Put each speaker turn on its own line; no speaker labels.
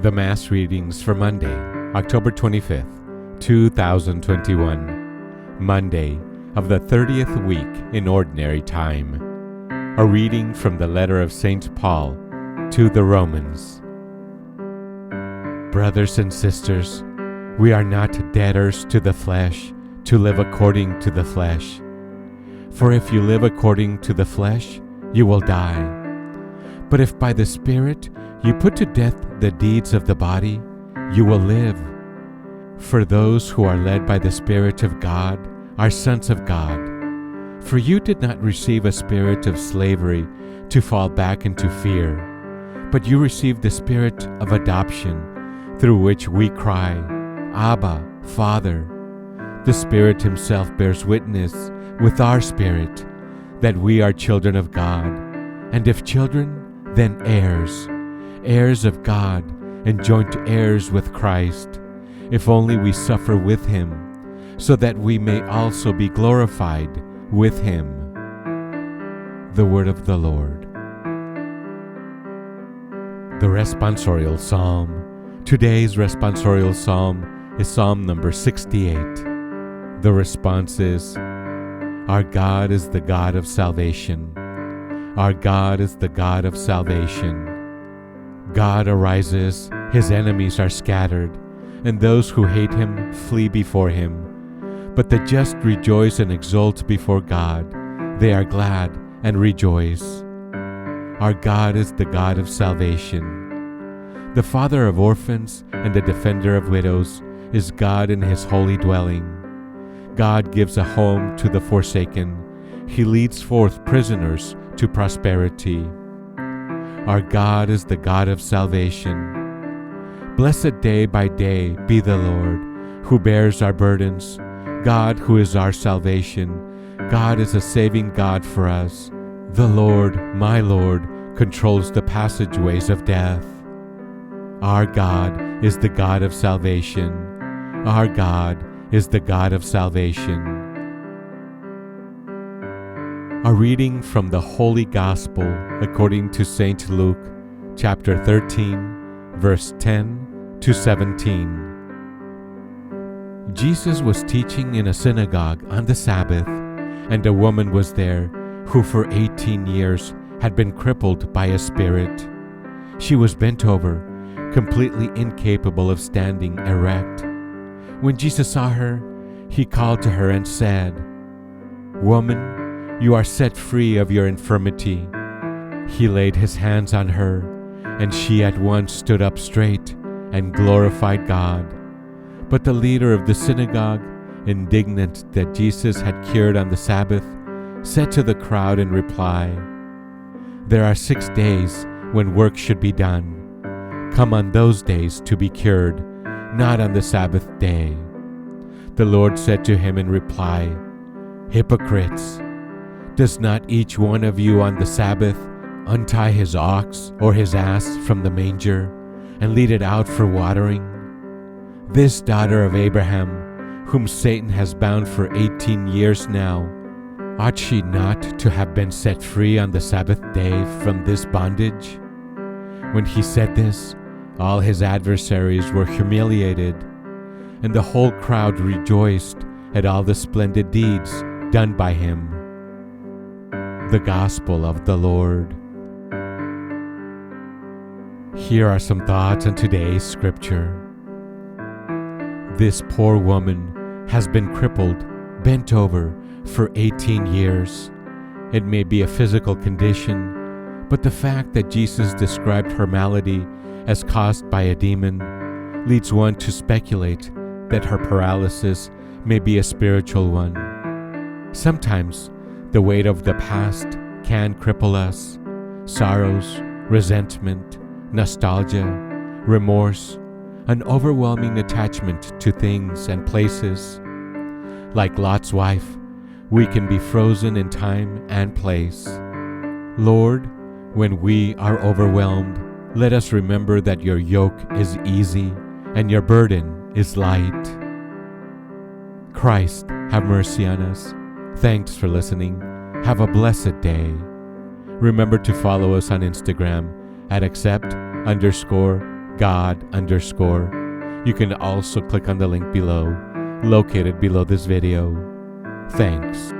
The Mass readings for Monday, October 25th, 2021, Monday of the 30th week in Ordinary Time. A reading from the letter of St. Paul to the Romans. Brothers and sisters, we are not debtors to the flesh, to live according to the flesh. For if you live according to the flesh, you will die. But if by the Spirit you put to death the deeds of the body, you will live. For those who are led by the Spirit of God are sons of God. For you did not receive a spirit of slavery to fall back into fear, but you received the Spirit of adoption, through which we cry, Abba, Father. The Spirit Himself bears witness with our spirit that we are children of God, and if children, then heirs, heirs of God, and joint heirs with Christ, if only we suffer with Him, so that we may also be glorified with Him. The Word of the Lord. The Responsorial Psalm. Today's Responsorial Psalm is Psalm number 68. The response is, Our God is the God of salvation. Our God is the God of salvation. God arises, His enemies are scattered, and those who hate Him flee before Him. But the just rejoice and exult before God. They are glad and rejoice. Our God is the God of salvation. The Father of orphans and the defender of widows is God in His holy dwelling. God gives a home to the forsaken. He leads forth prisoners to prosperity. Our God is the God of salvation. Blessed day by day be the Lord, who bears our burdens, God who is our salvation. God is a saving God for us. The Lord, my Lord, controls the passageways of death. Our God is the God of salvation. Our God is the God of salvation. A reading from the Holy Gospel according to St. Luke, chapter 13, verse 10 to 17. Jesus was teaching in a synagogue on the Sabbath, and a woman was there who for 18 years had been crippled by a spirit. She was bent over, completely incapable of standing erect. When Jesus saw her, He called to her and said, Woman, you are set free of your infirmity. He laid His hands on her, and she at once stood up straight and glorified God. But the leader of the synagogue, indignant that Jesus had cured on the Sabbath, said to the crowd in reply, There are 6 days when work should be done. Come on those days to be cured, not on the Sabbath day. The Lord said to him in reply, Hypocrites! Does not each one of you on the Sabbath untie his ox or his ass from the manger and lead it out for watering? This daughter of Abraham, whom Satan has bound for 18 years now, ought she not to have been set free on the Sabbath day from this bondage? When he said this, all his adversaries were humiliated, and the whole crowd rejoiced at all the splendid deeds done by him. The Gospel of the Lord. Here are some thoughts on today's scripture. This poor woman has been crippled, bent over for 18 years. It may be a physical condition, but the fact that Jesus described her malady as caused by a demon leads one to speculate that her paralysis may be a spiritual one. Sometimes the weight of the past can cripple us. Sorrows, resentment, nostalgia, remorse, an overwhelming attachment to things and places. Like Lot's wife, we can be frozen in time and place. Lord, when we are overwhelmed, let us remember that your yoke is easy and your burden is light. Christ, have mercy on us. Thanks for listening. Have a blessed day. Remember to follow us on Instagram at accept_the God_. You can also click on the link below, located below this video. Thanks.